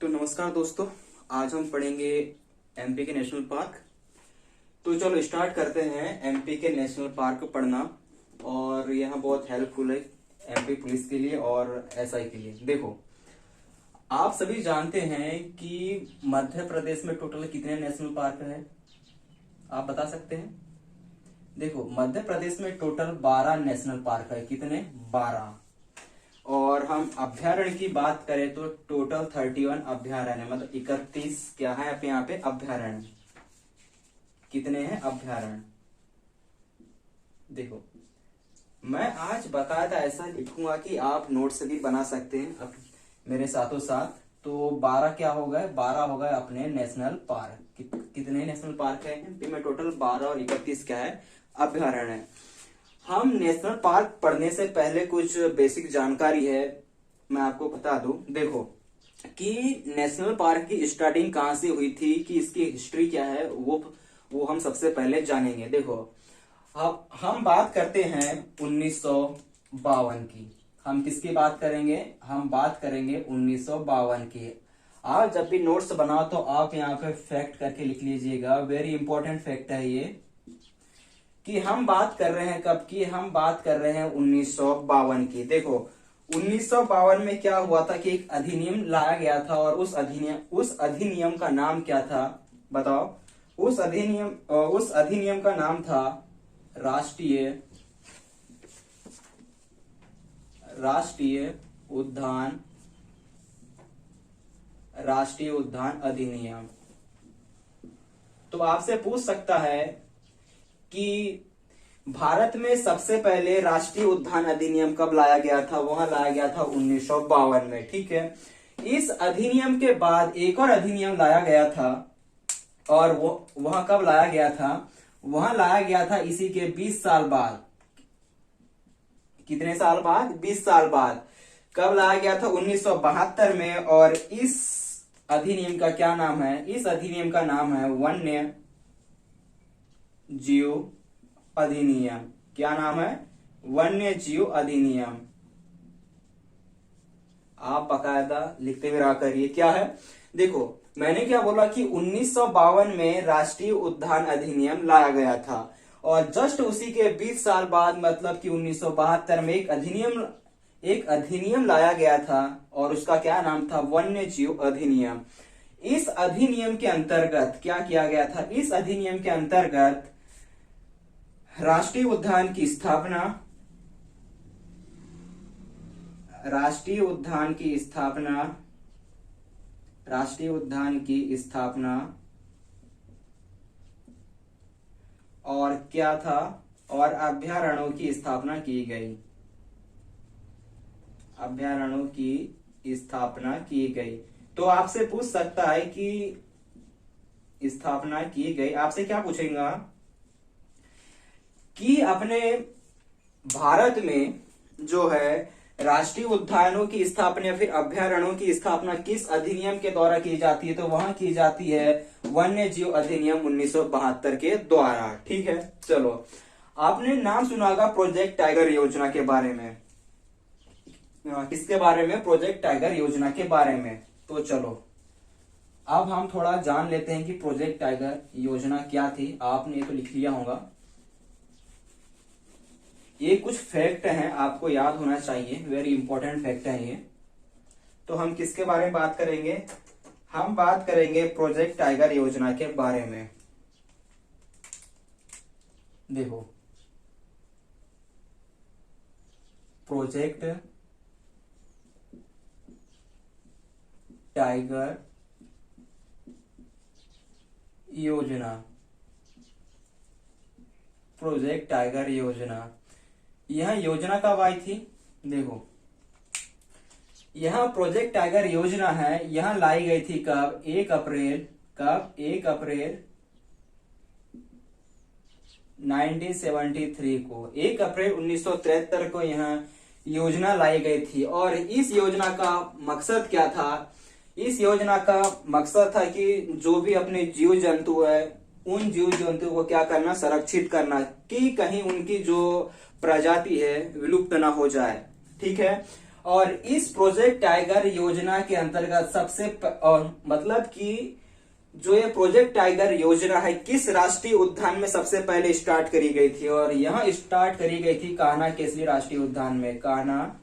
तो नमस्कार दोस्तों, आज हम पढ़ेंगे एमपी के नेशनल पार्क। तो चलो स्टार्ट करते हैं एमपी के नेशनल पार्क पढ़ना। और यह बहुत हेल्पफुल है एमपी पुलिस के लिए और एसआई के लिए। देखो, आप सभी जानते हैं कि मध्य प्रदेश में टोटल कितने नेशनल पार्क हैं? आप बता सकते हैं? देखो, मध्य प्रदेश में टोटल 12 नेशनल पार्क है। कितने? 12। और हम अभ्यारण्य की बात करें तो टोटल 31 अभ्यारण्य, मतलब 31 क्या है आप यहाँ पे अभ्यारण्य। कितने हैं अभ्यारण्य? देखो, मैं आज बकायदा ऐसा लिखूंगा कि आप नोट्स भी बना सकते हैं अब मेरे साथों साथ। तो 12 क्या हो गए? 12 हो गए अपने नेशनल पार्क। कितने नेशनल पार्क है एमपी में? टोटल 12 और 31 क्या है? अभ्यारण्य है। हम नेशनल पार्क पढ़ने से पहले कुछ बेसिक जानकारी है, मैं आपको बता दूं। देखो कि नेशनल पार्क की स्टार्टिंग कहां से हुई थी, कि इसकी हिस्ट्री क्या है, वो हम सबसे पहले जानेंगे। देखो, अब हम बात करते हैं 1952 की। हम किसकी बात करेंगे? हम बात करेंगे 1952 की। आप जब भी नोट्स बनाओ तो आप यहाँ पे फैक्ट करके लिख लीजिएगा। वेरी इंपॉर्टेंट फैक्ट है ये, कि हम बात कर रहे हैं कब की? हम बात कर रहे हैं 1952 की। देखो, 1952 में क्या हुआ था कि एक अधिनियम लाया गया था, और उस अधिनियम का नाम क्या था? बताओ। उस अधिनियम का नाम था राष्ट्रीय उद्यान अधिनियम। तो आपसे पूछ सकता है कि भारत में सबसे पहले राष्ट्रीय उद्यान अधिनियम कब लाया गया था? वहां लाया गया था 1952 में। ठीक है। इस अधिनियम के बाद एक और अधिनियम लाया गया था, और वो वहां कब लाया गया था? वहां लाया गया था इसी के 20 साल बाद। कितने साल बाद? 20 साल बाद। कब लाया गया था? 1972 में। और इस अधिनियम का क्या नाम है? इस अधिनियम का नाम है वन्य जीव अधिनियम। क्या नाम है? वन्य जीव अधिनियम। आप बकायदा लिखते हुए रहा करिए। क्या है? देखो, मैंने क्या बोला कि 1952 में राष्ट्रीय उद्यान अधिनियम लाया गया था, और जस्ट उसी के 20 साल बाद, मतलब कि 1972 में एक अधिनियम लाया गया था, और उसका क्या नाम था? वन्य जीव अधिनियम। इस अधिनियम के अंतर्गत क्या किया गया था? इस अधिनियम के अंतर्गत राष्ट्रीय उद्यान की स्थापना और क्या था? और अभ्यारण्यों की स्थापना की गई। तो आपसे पूछ सकता है कि स्थापना की गई, आपसे क्या पूछेगा कि अपने भारत में जो है राष्ट्रीय उद्यानों की स्थापना या फिर अभ्यारण्यों की स्थापना किस अधिनियम के द्वारा की जाती है? तो वहां की जाती है वन्य जीव अधिनियम 1972 के द्वारा। ठीक है। चलो, आपने नाम सुना होगा प्रोजेक्ट टाइगर योजना के बारे में। किसके बारे में? प्रोजेक्ट टाइगर योजना के बारे में। तो चलो, अब हम थोड़ा जान लेते हैं कि प्रोजेक्ट टाइगर योजना क्या थी। आपने ये तो लिख लिया होगा। ये कुछ फैक्ट हैं, आपको याद होना चाहिए। वेरी इंपॉर्टेंट फैक्ट है ये। तो हम किसके बारे में बात करेंगे? हम बात करेंगे प्रोजेक्ट टाइगर योजना के बारे में। देखो, प्रोजेक्ट टाइगर योजना, यह योजना कब आई थी? देखो, यह प्रोजेक्ट टाइगर योजना है, यह लाई गई थी कब? 1 अप्रैल 1973 को। 1 अप्रैल 1973 को यह योजना लाई गई थी। और इस योजना का मकसद क्या था? इस योजना का मकसद था कि जो भी अपने जीव जंतु है, उन जीव जंतुओं को क्या करना? संरक्षित करना, कि कहीं उनकी जो प्रजाति है विलुप्त ना हो जाए। ठीक है। और इस प्रोजेक्ट टाइगर योजना के अंतर्गत और मतलब कि जो ये प्रोजेक्ट टाइगर योजना है किस राष्ट्रीय उद्यान में सबसे पहले स्टार्ट करी गई थी, और यह स्टार्ट करी गई थी कान्हा केसरी राष्ट्रीय उद्यान में। कान्हा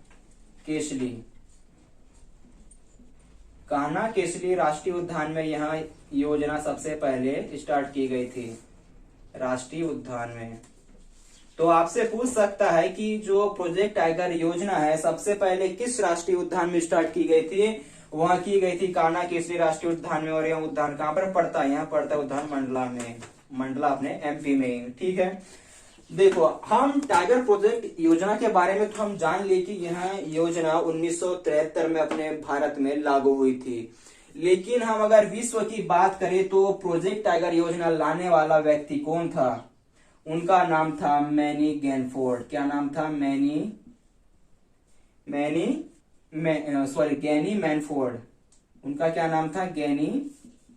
केसरी राष्ट्रीय उद्यान में यह योजना सबसे पहले स्टार्ट की गई थी राष्ट्रीय उद्यान में। तो आपसे पूछ सकता है कि जो प्रोजेक्ट टाइगर योजना है सबसे पहले किस राष्ट्रीय उद्यान में स्टार्ट की गई थी? वहां की गई थी कान्हा केसरी राष्ट्रीय उद्यान में। और यह उद्यान कहाँ पर पड़ता है? यहाँ पड़ता है उद्यान मंडला में, मंडला अपने एमपी में। ठीक है, देखो हम टाइगर प्रोजेक्ट योजना के बारे में तो हम जान लिए कि यह योजना 1973 में अपने भारत में लागू हुई थी। लेकिन हम अगर विश्व की बात करें तो प्रोजेक्ट टाइगर योजना लाने वाला व्यक्ति कौन था? उनका नाम था मैनी गैनफोर्ड। क्या नाम था? गैनी मैनफोर्ड। उनका क्या नाम था? गैनी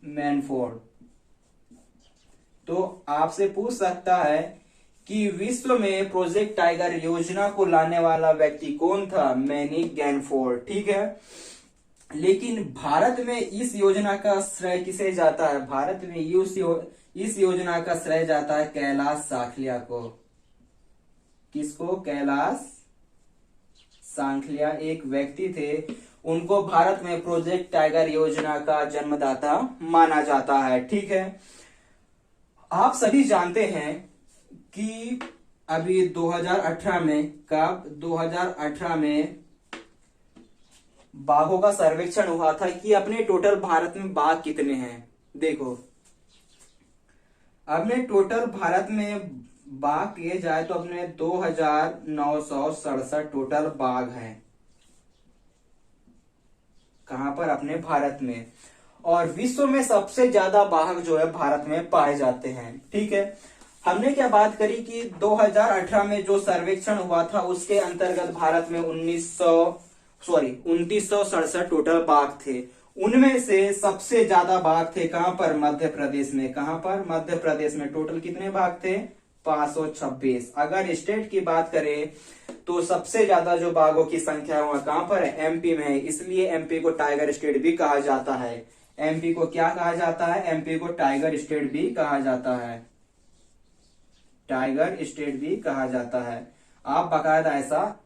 मैनफोर्ड। तो आपसे पूछ सकता है कि विश्व में प्रोजेक्ट टाइगर योजना को लाने वाला व्यक्ति कौन था? मैनी गैनफोर्ड। ठीक है, लेकिन भारत में इस योजना का श्रेय किसे जाता है? भारत में इस योजना का श्रेय जाता है कैलाश सांखलिया को। किसको? कैलाश सांखलिया एक व्यक्ति थे, उनको भारत में प्रोजेक्ट टाइगर योजना का जन्मदाता माना जाता है। ठीक है, आप सभी जानते हैं कि अभी 2018 में 2018 में बाघों का सर्वेक्षण हुआ था कि अपने टोटल भारत में बाघ कितने हैं। देखो अपने टोटल भारत में बाघ किए जाए तो अपने 2967 टोटल बाघ हैं। कहां पर? अपने भारत में। और विश्व में सबसे ज्यादा बाघ जो है भारत में पाए जाते हैं। ठीक है, हमने क्या बात करी कि 2018 में जो सर्वेक्षण हुआ था उसके अंतर्गत भारत में 2967 टोटल बाघ थे। उनमें से सबसे ज्यादा बाघ थे कहां पर? मध्य प्रदेश में। कहां पर? मध्य प्रदेश में। टोटल कितने बाघ थे? 526। अगर स्टेट की बात करें तो सबसे ज्यादा जो बाघों की संख्या है वह कहां पर है? एमपी में है। इसलिए एमपी को टाइगर स्टेट भी कहा जाता है। एमपी को क्या कहा जाता है? एमपी को टाइगर स्टेट भी कहा जाता है। टाइगर स्टेट भी कहा जाता है। आप बाकायदा ऐसा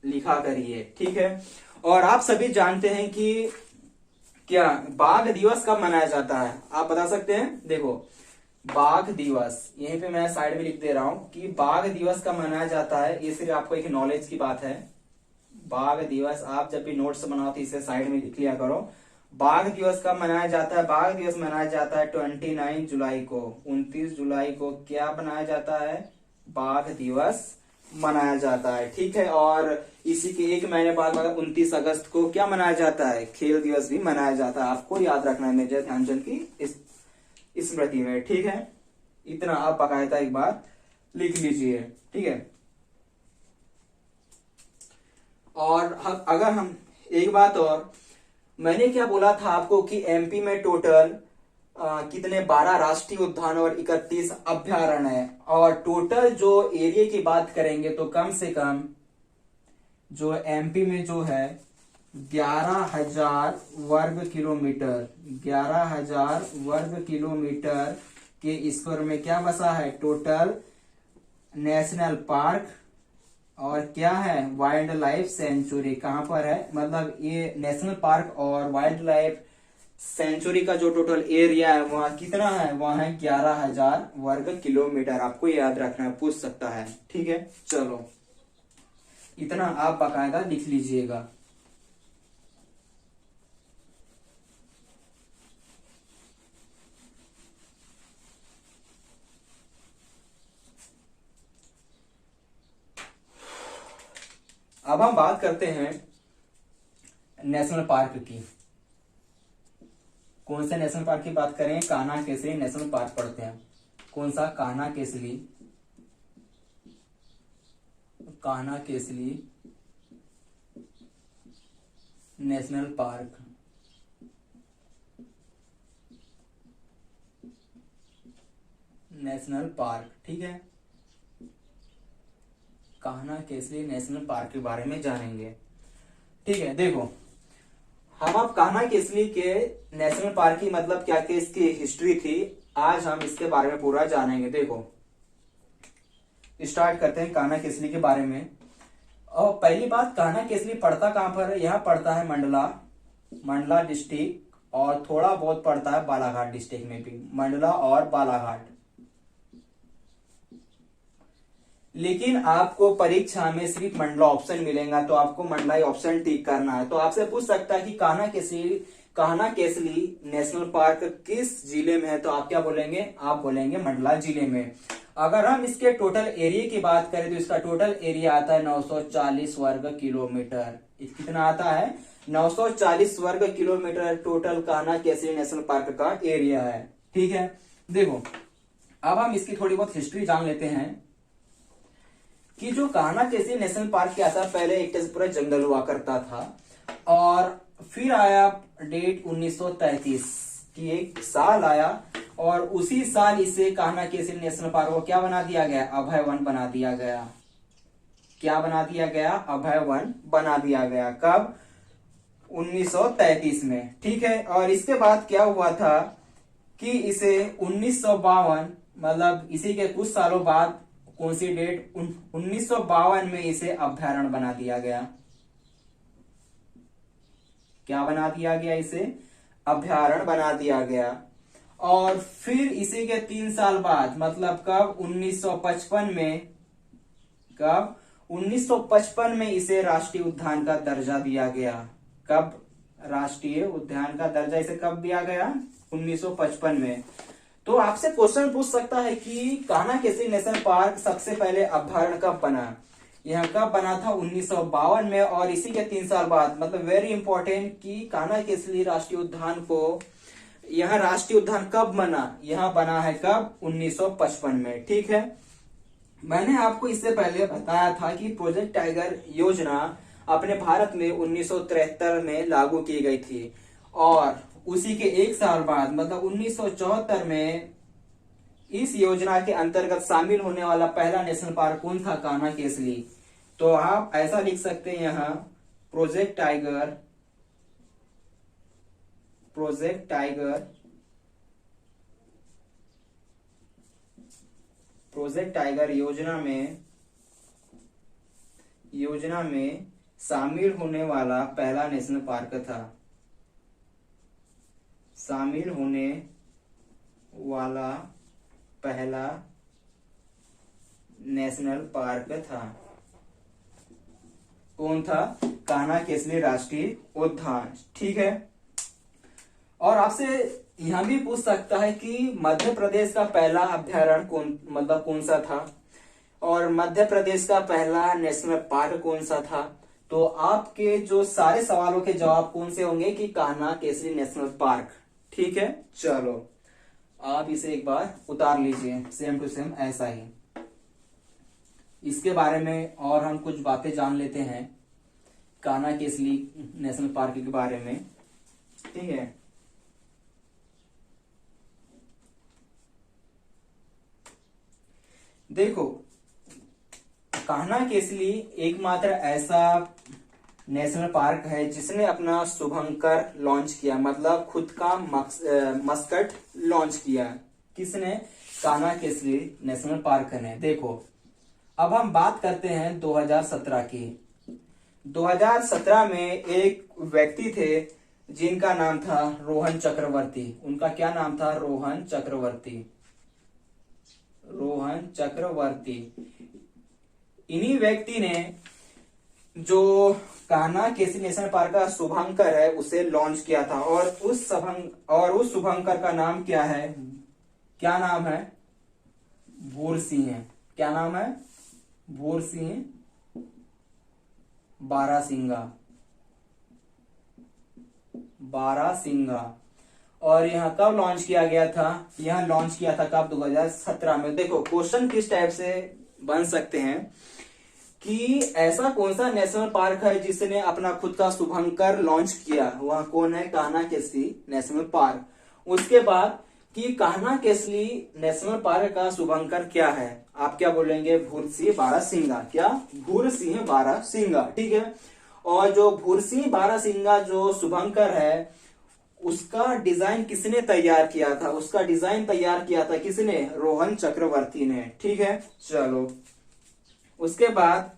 लिखा करिए। ठीक है, और आप सभी जानते हैं कि क्या बाघ दिवस कब मनाया जाता है? आप बता सकते हैं? देखो बाघ दिवस यहीं पे मैं साइड में लिख दे रहा हूं कि बाघ दिवस कब मनाया जाता है। ये सिर्फ आपको एक नॉलेज की बात है। बाघ दिवस आप जब भी नोट्स बनाओ तो इसे साइड में लिख लिया करो। बाघ दिवस कब मनाया जाता है? बाघ दिवस मनाया जाता है 29 जुलाई को। 29 जुलाई को क्या मनाया जाता है? बाघ दिवस मनाया जाता है। ठीक है, और इसी के एक महीने बाद मतलब 29 अगस्त को क्या मनाया जाता है? खेल दिवस भी मनाया जाता है। आपको याद रखना है मेजर ध्यानचंद की स्मृति में। ठीक है, इतना आप बाकायदा एक बार लिख लीजिए। ठीक है, और अगर हम एक बात और, मैंने क्या बोला था आपको कि एमपी में टोटल कितने 12 राष्ट्रीय उद्यान और 31 अभ्यारण्य है। और टोटल जो एरिया की बात करेंगे तो कम से कम जो एमपी में जो है 11,000 वर्ग किलोमीटर, 11,000 वर्ग किलोमीटर के स्क्वायर में क्या बसा है? टोटल नेशनल पार्क और क्या है? Wild life sanctuary. कहां पर है? मतलब ये नेशनल पार्क और वाइल्ड लाइफ सेंचुरी का जो टोटल एरिया है वहां कितना है? वहां है 11,000 वर्ग किलोमीटर। आपको याद रखना है, पूछ सकता है। ठीक है, चलो इतना आप बाकायदा लिख लीजिएगा। अब हम बात करते हैं नेशनल पार्क की। कौन से नेशनल पार्क की बात करें? कान्हा केसरी नेशनल पार्क पढ़ते हैं। कौन सा? Kanha Kesari national park. National park. ठीक है, कान्हा केसरी नेशनल पार्क के बारे में जानेंगे। ठीक है, देखो हम अब कान्हा केसरी के नेशनल पार्क की मतलब क्या क्या इसकी हिस्ट्री थी, आज हम इसके बारे में पूरा जानेंगे। देखो स्टार्ट करते हैं कान्हा केसरी के बारे में। और पहली बात, कान्हा केसरी पड़ता कहां पर है? यह पड़ता है मंडला डिस्ट्रिक्ट, और थोड़ा बहुत पड़ता है बालाघाट डिस्ट्रिक्ट में भी, मंडला और बालाघाट। लेकिन आपको परीक्षा में सिर्फ मंडला ऑप्शन मिलेगा, तो आपको मंडला ही ऑप्शन टिक करना है। तो आपसे पूछ सकता है कि कान्हा केसरी नेशनल पार्क किस जिले में है, तो आप क्या बोलेंगे? आप बोलेंगे मंडला जिले में। अगर हम इसके टोटल एरिया की बात करें तो इसका टोटल एरिया आता है 940 वर्ग किलोमीटर। कितना आता है? 940 वर्ग kilometre total Kanha Kesari national park का एरिया है। ठीक है, देखो अब हम इसकी थोड़ी बहुत हिस्ट्री जान लेते हैं कि जो कान्हा केसरी नेशनल पार्क क्या था। पहले एक पूरा जंगल हुआ करता था, और फिर आया डेट 1933 की एक साल आया, और उसी साल इसे कान्हा केसरी नेशनल पार्क को क्या बना दिया गया? अभय वन बना दिया गया। क्या बना दिया गया? अभय वन बना दिया गया। कब? 1933 में। ठीक है, और इसके बाद क्या हुआ था कि इसे 1952 मतलब इसी के कुछ सालों बाद, कौन सी डेट? 1952 में इसे अभयारण्य बना दिया गया। क्या बना दिया गया? इसे अभयारण्य बना दिया गया। और फिर इसी के 3 साल बाद, मतलब कब? 1955 में। कब? 1955 में इसे राष्ट्रीय उद्यान का दर्जा दिया गया। कब राष्ट्रीय उद्यान का दर्जा इसे कब दिया गया? 1955 में। तो आपसे क्वेश्चन पूछ सकता है कि कान्हा केसरी नेशनल पार्क सबसे पहले अभयारण्य कब बना? यह कब बना था? 1952 में। और इसी के 3 साल बाद, मतलब वेरी इंपॉर्टेंट, कि कान्हा केसरी राष्ट्रीय उद्यान को, यह राष्ट्रीय उद्यान कब बना? यह बना है कब? 1955 में। ठीक है, मैंने आपको इससे पहले बताया था कि प्रोजेक्ट टाइगर योजना अपने भारत में 1973 में लागू की गई थी, और उसी के 1 साल बाद मतलब 1974 में इस योजना के अंतर्गत शामिल होने वाला पहला नेशनल पार्क कौन था? कान्हा केसरी। तो आप ऐसा लिख सकते हैं यहाँ, प्रोजेक्ट टाइगर योजना में शामिल होने वाला पहला नेशनल पार्क था। शामिल होने वाला पहला नेशनल पार्क था। कौन था? कान्हा केसरी राष्ट्रीय उद्यान। ठीक है, और आपसे यह भी पूछ सकता है कि मध्य प्रदेश का पहला अभयारण्य कौन सा था, और मध्य प्रदेश का पहला नेशनल पार्क कौन सा था। तो आपके जो सारे सवालों के जवाब कौन से होंगे? कि कान्हा केसरी नेशनल पार्क। ठीक है, चलो आप इसे एक बार उतार लीजिए, सेम टू सेम ऐसा ही। इसके बारे में और हम कुछ बातें जान लेते हैं कान्हा केसरी नेशनल पार्क के बारे में। ठीक है, देखो कान्हा केसरी एकमात्र ऐसा नेशनल पार्क है जिसने अपना शुभंकर लॉन्च किया, मतलब खुद का मस्कट लॉन्च किया। किसने? कान्हा केसरी नेशनल पार्क ने। देखो अब हम बात करते हैं 2017 की। 2017 में एक व्यक्ति थे जिनका नाम था रोहन चक्रवर्ती। उनका क्या नाम था? रोहन चक्रवर्ती। इन्हीं व्यक्ति ने जो कान्हा केसरी नेशनल पार्क का शुभंकर है उसे लॉन्च किया था, और उस शुभंकर का नाम क्या है? क्या नाम है? भूरसिंह। क्या नाम है? भूरसिंह बारासिंगा। और यह कब लॉन्च किया गया था? यह लॉन्च किया था कब? 2017 में। देखो क्वेश्चन किस टाइप से बन सकते हैं कि ऐसा कौन सा नेशनल पार्क है जिसने अपना खुद का शुभंकर लॉन्च किया? वह कौन है? Kanha Kesari national park. उसके बाद कि कान्हा केसरी नेशनल पार्क का शुभंकर क्या है? आप क्या बोलेंगे? भूरसिंह बारासिंगा। क्या? भूरसिंह बारासिंगा। ठीक है, और जो भूरसी बारहसिंगा जो शुभंकर है, उसका डिजाइन किसने तैयार किया था? उसका डिजाइन तैयार किया था किसने? रोहन चक्रवर्ती ने। ठीक है, चलो उसके बाद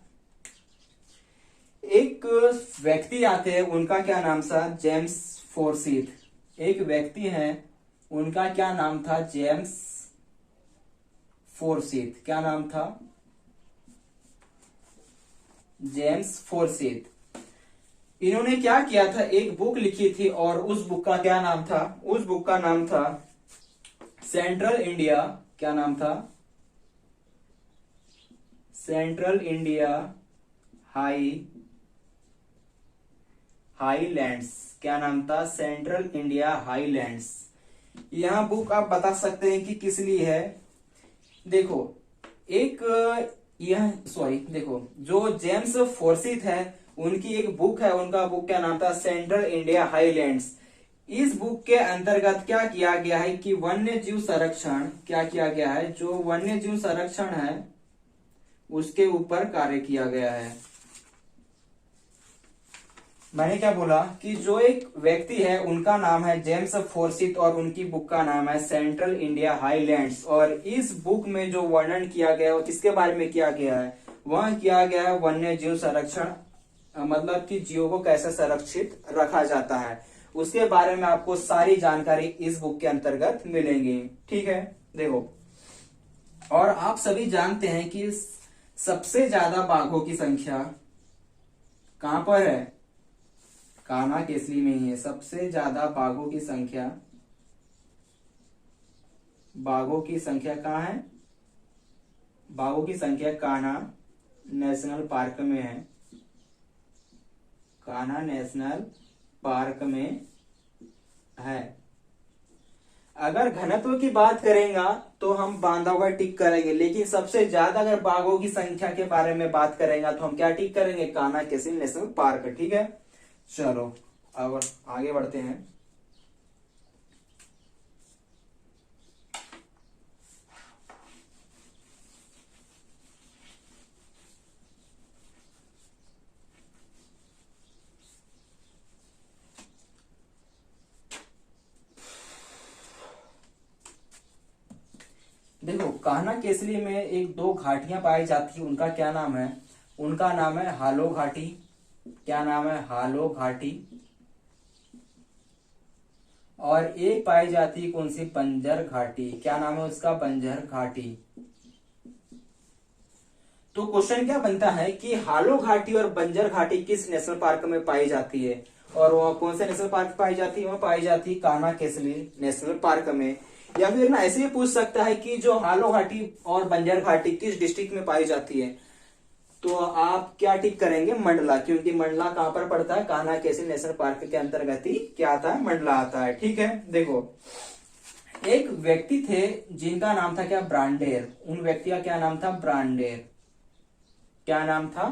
एक व्यक्ति आते हैं, उनका क्या नाम था? James Forsythe. एक व्यक्ति है, उनका क्या नाम था? James Forsythe. क्या नाम था? James Forsythe. इन्होंने क्या किया था? एक बुक लिखी थी और उस बुक का क्या नाम था? उस बुक का नाम था सेंट्रल इंडिया। क्या नाम था? Central India highlands. क्या नाम था? Central India highlands. यह बुक आप बता सकते हैं कि किस लिए है? देखो, एक यह सॉरी देखो, जो जेम्स फोर्सिथ है, उनकी एक बुक है, उनका बुक क्या नाम था? Central India highlands. इस बुक के अंतर्गत क्या किया गया है कि वन्य जीव संरक्षण, क्या किया गया है? जो वन्य जीव संरक्षण है उसके ऊपर कार्य किया गया है। मैंने क्या बोला कि जो एक व्यक्ति है, उनका नाम है जेम्स फोर्सिथ और उनकी बुक का नाम है सेंट्रल इंडिया हाईलैंड्स। और इस बुक में जो वर्णन किया गया है वो किसके बारे में किया गया है? वह किया गया है वन्य जीव संरक्षण, मतलब कि जीवों को कैसे संरक्षित रखा जाता है, उसके बारे में आपको सारी जानकारी इस बुक के अंतर्गत मिलेंगी। ठीक है, देखो, और आप सभी जानते हैं कि सबसे ज्यादा बाघों की संख्या कहां पर है? कान्हा केसरी में ही है। सबसे ज्यादा बाघों की संख्या कहाँ है? बाघों की संख्या कान्हा नेशनल पार्क में है। कान्हा नेशनल पार्क में है। अगर घनत्व की बात करेंगे तो हम बांधवगढ़ टिक करेंगे, लेकिन सबसे ज्यादा अगर बाघों की संख्या के बारे में बात करेंगे तो हम क्या टिक करेंगे? Kanha Kesari national park. ठीक है, चलो अब आगे बढ़ते हैं। देखो, कान्हा केसरी में एक दो घाटियां पाई जाती है, उनका क्या नाम है? उनका नाम है हालो घाटी। क्या नाम है? हालो घाटी। और एक पाई जाती है कौन सी? बंजर घाटी। क्या नाम है उसका? बंजर घाटी। तो क्वेश्चन क्या बनता है कि हालो घाटी और बंजर घाटी किस नेशनल पार्क में पाई जाती है? और वो कौन से नेशनल पार्क पाई जाती है? वो पाई जाती है कान्हा केसरी नेशनल पार्क में। या फिर ना ऐसे ही पूछ सकता है कि जो हालो घाटी और बंजर घाटी किस डिस्ट्रिक्ट में पाई जाती है? तो आप क्या टिक करेंगे? मंडला, क्योंकि मंडला कहां पर पड़ता है? कान्हा केसरी नेशनल पार्क के अंतर्गत ही क्या आता है? मंडला आता है। ठीक है, देखो, एक व्यक्ति थे जिनका नाम था क्या? ब्रांडेर। उन व्यक्ति का क्या नाम था? ब्रांडेर। क्या नाम था?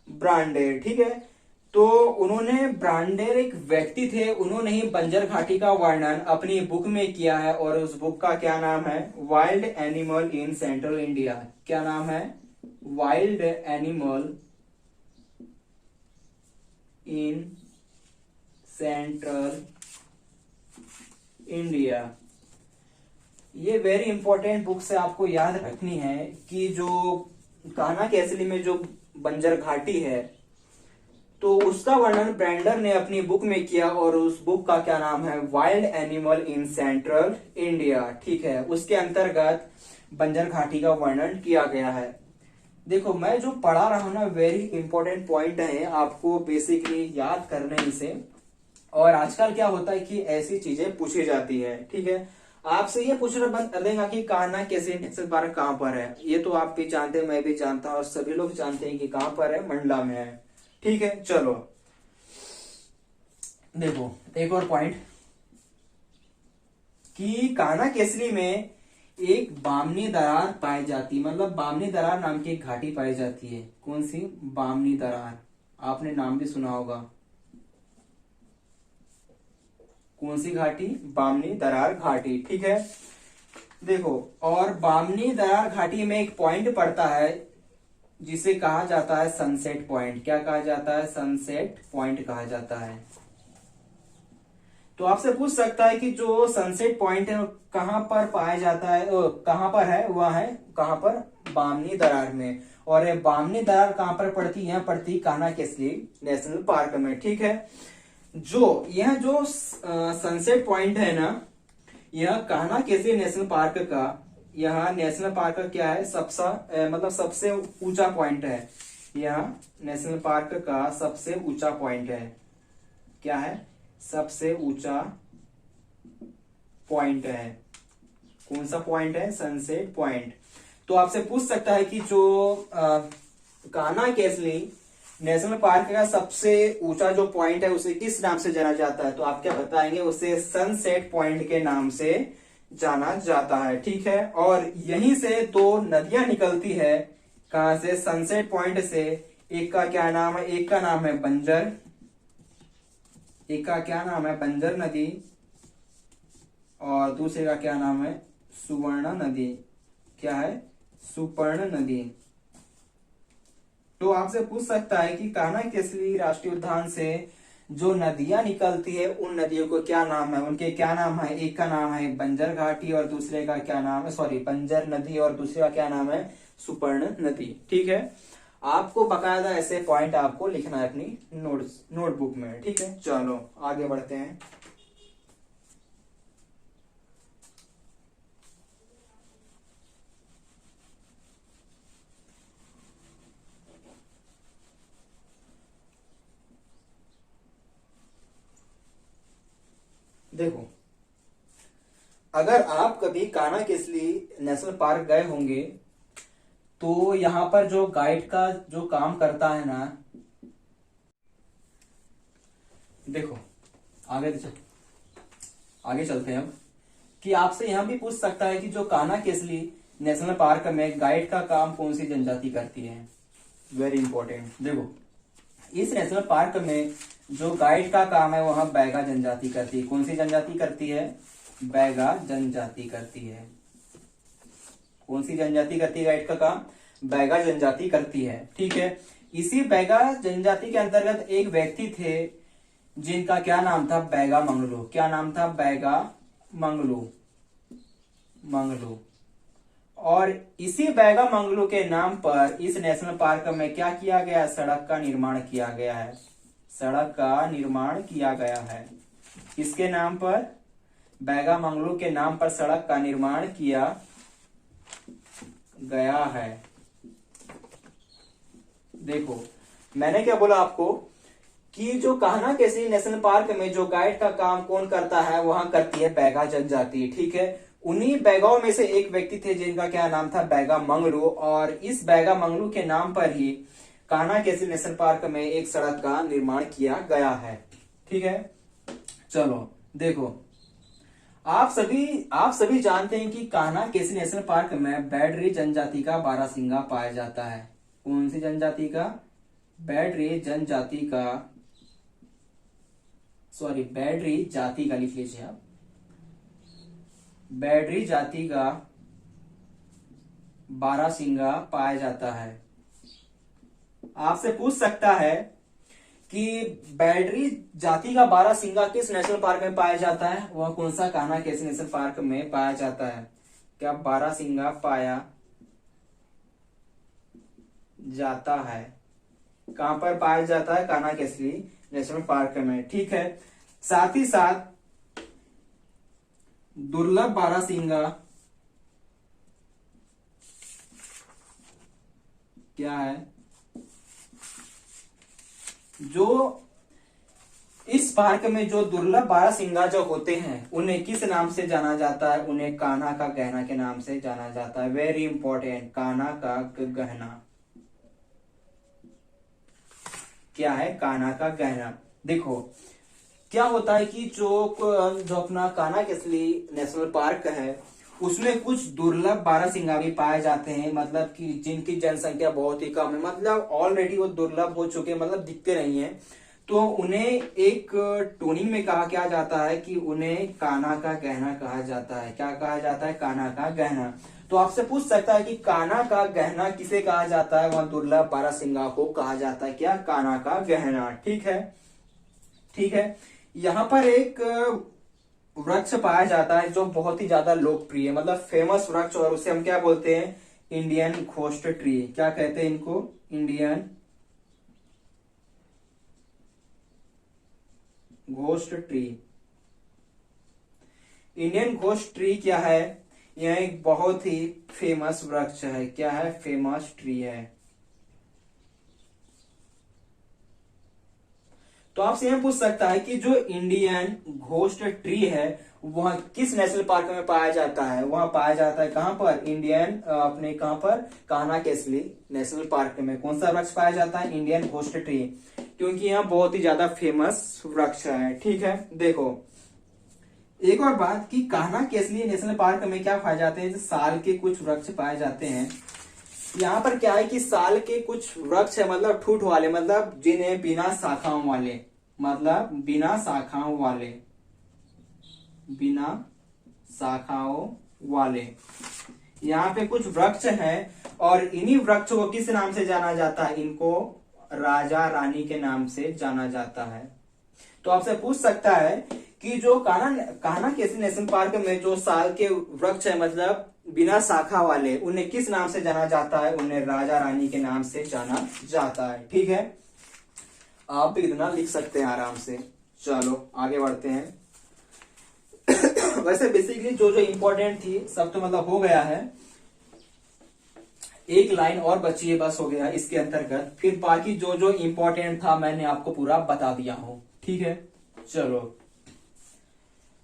ब्रांडेर। ठीक है, तो उन्होंने, ब्रांडेर एक व्यक्ति थे, उन्होंने ही बंजर घाटी का वर्णन अपनी बुक में किया है। और उस बुक का क्या नाम है? Wild animal in central India. क्या नाम है? Wild animal in central India. ये वेरी इंपॉर्टेंट बुक से आपको याद रखनी है कि जो कान्हा केसरी में जो बंजर घाटी है, तो उसका वर्णन ब्रांडर ने अपनी बुक में किया और उस बुक का क्या नाम है? Wild animal in central India. ठीक है, उसके अंतर्गत बंजर घाटी का वर्णन किया गया है। देखो, मैं जो पढ़ा रहा हूं ना, वेरी इंपॉर्टेंट पॉइंट है, आपको बेसिकली याद करने इसे। और आजकल क्या होता है कि ऐसी चीजें पूछी जाती है। ठीक है, आपसे ये पूछना बंद कर देगा कि कान्हा केसरी नेशनल पार्क कहां पर है। ये तो आप भी जानते हैं, मैं भी जानता हूं और सभी लोग जानते हैं कि कहां पर है? मंडला में है। ठीक है, चलो देखो, एक और पॉइंट कि कान्हा केसरी में एक बामनी दरार पाई जाती, मतलब बामनी दरार नाम की एक घाटी पाई जाती है। कौन सी? बामनी दरार। आपने नाम भी सुना होगा। कौन सी घाटी? बामनी दरार घाटी। ठीक है, देखो, और बामनी दरार घाटी में एक पॉइंट पड़ता है जिसे कहा जाता है सनसेट पॉइंट। क्या कहा जाता है? सनसेट पॉइंट कहा जाता है। तो आपसे पूछ सकता है कि जो सनसेट पॉइंट है कहाँ पर पाया जाता है, कहाँ पर है? वह है कहाँ पर? बामनी दरार में। और ये बामनी दरार कहाँ पर पड़ती है? पड़ती कान्हा केसरी नेशनल पार्क में। ठीक है, यह जो सनसेट पॉइंट है ना, यह कान्हा केसरी नेशनल पार्क का, यह नेशनल पार्क का क्या है? मतलब सबसे ऊंचा पॉइंट है। यह नेशनल पार्क का सबसे ऊंचा पॉइंट है। क्या है? सबसे ऊंचा पॉइंट है। कौन सा पॉइंट है? Sunset point. तो आपसे पूछ सकता है कि जो कान्हा केसरी नेशनल पार्क का सबसे ऊंचा जो पॉइंट है उसे किस नाम से जाना जाता है? तो आप क्या बताएंगे? उसे सनसेट पॉइंट के नाम से जाना जाता है। ठीक है, और यहीं से दो नदियां निकलती है। कहां से? सनसेट पॉइंट से। एक का क्या नाम है? एक का नाम है बंजर, एक का क्या नाम है? बंजर नदी, और दूसरे का क्या नाम है? सुवर्ण नदी। क्या है? सुवर्ण नदी। तो आपसे पूछ सकता है कि कान्हा केसरी राष्ट्रीय उद्यान से जो नदियां निकलती है उन नदियों को क्या नाम है? उनके क्या नाम है? एक का नाम है बंजर घाटी और दूसरे का क्या नाम है? सॉरी, बंजर नदी और दूसरे का क्या नाम है? सुवर्ण नदी। ठीक है, आपको बकायदा ऐसे पॉइंट आपको लिखना है अपनी नोटबुक में। ठीक है, चलो आगे बढ़ते हैं। देखो, अगर आप कभी कान्हा केसरी नेशनल पार्क गए होंगे तो यहाँ पर जो गाइड का जो काम करता है ना, देखो आगे चलते हैं अब, कि आपसे यहां भी पूछ सकता है कि जो कान्हा केसरी नेशनल पार्क में गाइड का काम कौन सी जनजाति करती है। Very important. देखो, इस नेशनल पार्क में जो गाइड का काम है वह बैगा जनजाति करती है। कौन सी जनजाति करती है? बैगा जनजाति करती है। कौन सी जनजाति करती है गाइड का काम? बैगा जनजाति करती है। ठीक है, इसी बैगा जनजाति के अंतर्गत एक व्यक्ति थे जिनका क्या नाम था? बैगा मंगलू। क्या नाम था? बैगा मंगलू। और इसी बैगा मंगलू के नाम पर इस नेशनल पार्क में क्या किया गया? सड़क का निर्माण किया गया है। सड़क का निर्माण किया गया है। किसके नाम पर? बैगा मंगलू के नाम पर सड़क का निर्माण किया गया है। देखो, मैंने क्या बोला आपको कि जो कान्हा केसरी नेशनल पार्क में जो गाइड का काम कौन करता है? वहां करती है बैगा जनजाति। ठीक है, उन्हीं बैगाओं में से एक व्यक्ति थे जिनका क्या नाम था? बैगा मंगलू, और इस बैगा मंगलू के नाम पर ही कान्हा केसरी नेशनल पार्क में एक सड़क का निर्माण किया गया है। ठीक है, चलो देखो, आप सभी जानते हैं कि कान्हा केसरी नेशनल पार्क में बैडरी जनजाति का बारहसिंगा पाया जाता है। कौन सी जनजाति का? बैडरी जनजाति का, सॉरी बैडरी जाति का लिख लीजिए आप। बैडरी जाति का बारहसिंगा पाया जाता है। आपसे पूछ सकता है कि बैडरी जाति का बारहसिंगा किस नेशनल पार्क में पाया जाता है? वह कौन सा? कान्हा केसरी नेशनल पार्क में पाया जाता है। क्या बारहसिंगा पाया जाता है? कहां पर पाया जाता है? कान्हा केसरी नेशनल पार्क में। ठीक है, साथ ही साथ दुर्लभ बारहसिंगा क्या है? जो इस पार्क में जो दुर्लभ बारहसिंगा जो होते हैं उन्हें किस नाम से जाना जाता है? उन्हें कान्हा का गहना के नाम से जाना जाता है। वेरी इंपॉर्टेंट, कान्हा का गहना। क्या है? कान्हा का गहना। देखो, क्या होता है कि जो अपना कान्हा केसरी नेशनल पार्क है उसमें कुछ दुर्लभ बारहसिंगा भी पाए जाते हैं, मतलब कि जिनकी जनसंख्या बहुत ही कम है, मतलब ऑलरेडी वो दुर्लभ हो चुके हैं, मतलब दिखते नहीं है। तो उन्हें एक टोनिंग में कहा क्या जाता है कि उन्हें कान्हा का गहना कहा जाता है। क्या कहा जाता है? कान्हा का गहना। तो आपसे पूछ सकता है कि कान्हा का गहना किसे कहा जाता है? वह दुर्लभ बारहसिंगा को कहा जाता है। क्या? कान्हा का गहना। ठीक है, ठीक है। यहाँ पर एक वृक्ष पाया जाता है जो बहुत ही ज्यादा लोकप्रिय, मतलब फेमस वृक्ष, और उसे हम क्या बोलते हैं? Indian ghost tree. क्या कहते हैं इनको? Indian ghost tree. Indian ghost tree क्या है? यह एक बहुत ही फेमस वृक्ष है। क्या है? फेमस ट्री है। तो आपसे यह पूछ सकता है कि जो इंडियन घोस्ट ट्री है वह किस नेशनल पार्क में पाया जाता है? वह पाया जाता है कहां पर? इंडियन अपने कहां पर? कान्हा केसली नेशनल पार्क में। कौन सा वृक्ष पाया जाता है? इंडियन घोस्ट ट्री, क्योंकि यह बहुत ही ज्यादा फेमस वृक्ष है। ठीक है, देखो एक और बात कि कान्हा केसली नेशनल पार्क में क्या पाए जाते हैं? साल के कुछ वृक्ष पाए जाते हैं। यहाँ पर क्या है कि साल के कुछ वृक्ष है, मतलब ठूठ वाले, मतलब जिन्हें बिना शाखाओं वाले, मतलब बिना शाखाओं वाले, बिना शाखाओं वाले यहाँ पे कुछ वृक्ष हैं, और इन्हीं वृक्षों को किस नाम से जाना जाता है? इनको राजा रानी के नाम से जाना जाता है। तो आपसे पूछ सकता है कि जो कान्हा केसरी नेशनल पार्क में जो साल के वृक्ष है, मतलब बिना शाखा वाले, उन्हें किस नाम से जाना जाता है? उन्हें राजा रानी के नाम से जाना जाता है। ठीक है, आप भी इतना लिख सकते हैं आराम से। चलो आगे बढ़ते हैं। वैसे बेसिकली जो जो इंपॉर्टेंट थी सब तो मतलब हो गया है, एक लाइन और बची है, बस हो गया इसके अंतर्गत। फिर बाकी जो जो इंपॉर्टेंट था मैंने आपको पूरा बता दिया हूं। ठीक है, चलो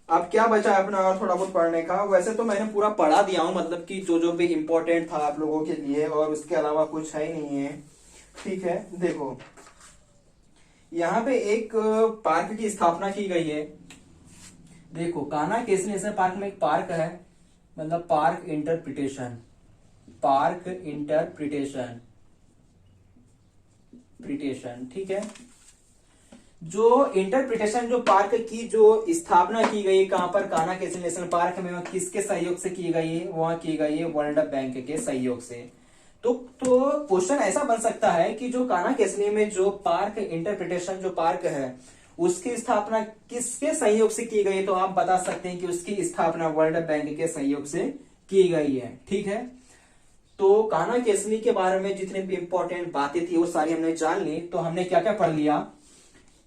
अब क्या बचा अपना और थोड़ा बहुत पढ़ने का? वैसे तो मैंने पूरा पढ़ा दिया हूं, मतलब कि जो जो भी इंपॉर्टेंट था आप लोगों के लिए, और उसके अलावा कुछ है ही नहीं है। ठीक है, देखो यहाँ पे एक पार्क की स्थापना की गई है। देखो कान्हा केसरी नेशनल पार्क में एक पार्क है, मतलब पार्क इंटरप्रिटेशन, पार्क इंटरप्रिटेशन, ठीक है। जो इंटरप्रिटेशन जो पार्क की जो स्थापना की गई कहां पर? कान्हा केसरी नेशनल पार्क में। वह किसके सहयोग से की गई है? वह की गई है वर्ल्ड बैंक के सहयोग से। तो क्वेश्चन ऐसा बन सकता है कि जो कान्हा केसरी में जो पार्क इंटरप्रिटेशन जो पार्क है उसकी स्थापना किसके सहयोग से की गई? तो आप बता सकते हैं कि उसकी स्थापना वर्ल्ड बैंक के सहयोग से की गई है। ठीक है, तो कान्हा केसरी के बारे में जितने भी इंपॉर्टेंट बातें थी वो सारी हमने जान ली। तो हमने क्या क्या पढ़ लिया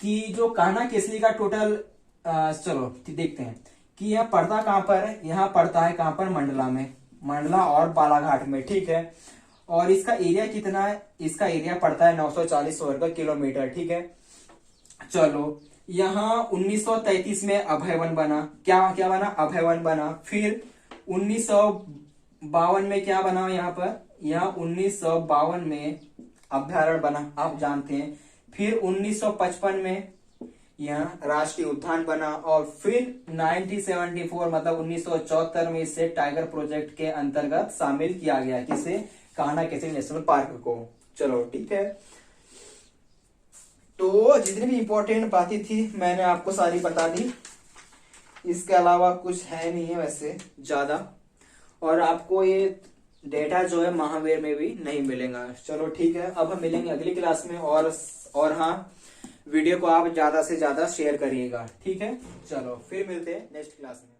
कि जो कान्हा केसरी का टोटल, चलो देखते हैं कि यह पड़ता कहां पर है। यहाँ पड़ता है कहां पर? मंडला में, मंडला और बालाघाट में। ठीक है, और इसका एरिया कितना है? इसका एरिया पड़ता है 940 वर्ग किलोमीटर। ठीक है, चलो यहाँ 1933 में अभय वन बना। क्या क्या बना? अभय वन बना। फिर 1952 में क्या बना? यहाँ पर यहाँ 1952 में अभयारण्य बना, आप जानते हैं। फिर 1955 में यहाँ राष्ट्रीय उद्यान बना, और फिर 1974 मतलब 1974 में इसे टाइगर प्रोजेक्ट के अंतर्गत शामिल किया गया। किसे? कान्हा केसरी नेशनल पार्क को। चलो ठीक है, तो जितनी भी इंपॉर्टेंट बातें थी मैंने आपको सारी बता दी। इसके अलावा कुछ है नहीं है वैसे ज्यादा, और आपको ये डेटा जो है महावीर में भी नहीं मिलेगा। चलो ठीक है, अब हम मिलेंगे अगली क्लास में। और हाँ, वीडियो को आप ज्यादा से ज्यादा शेयर करिएगा। ठीक है, चलो फिर मिलते हैं नेक्स्ट क्लास में।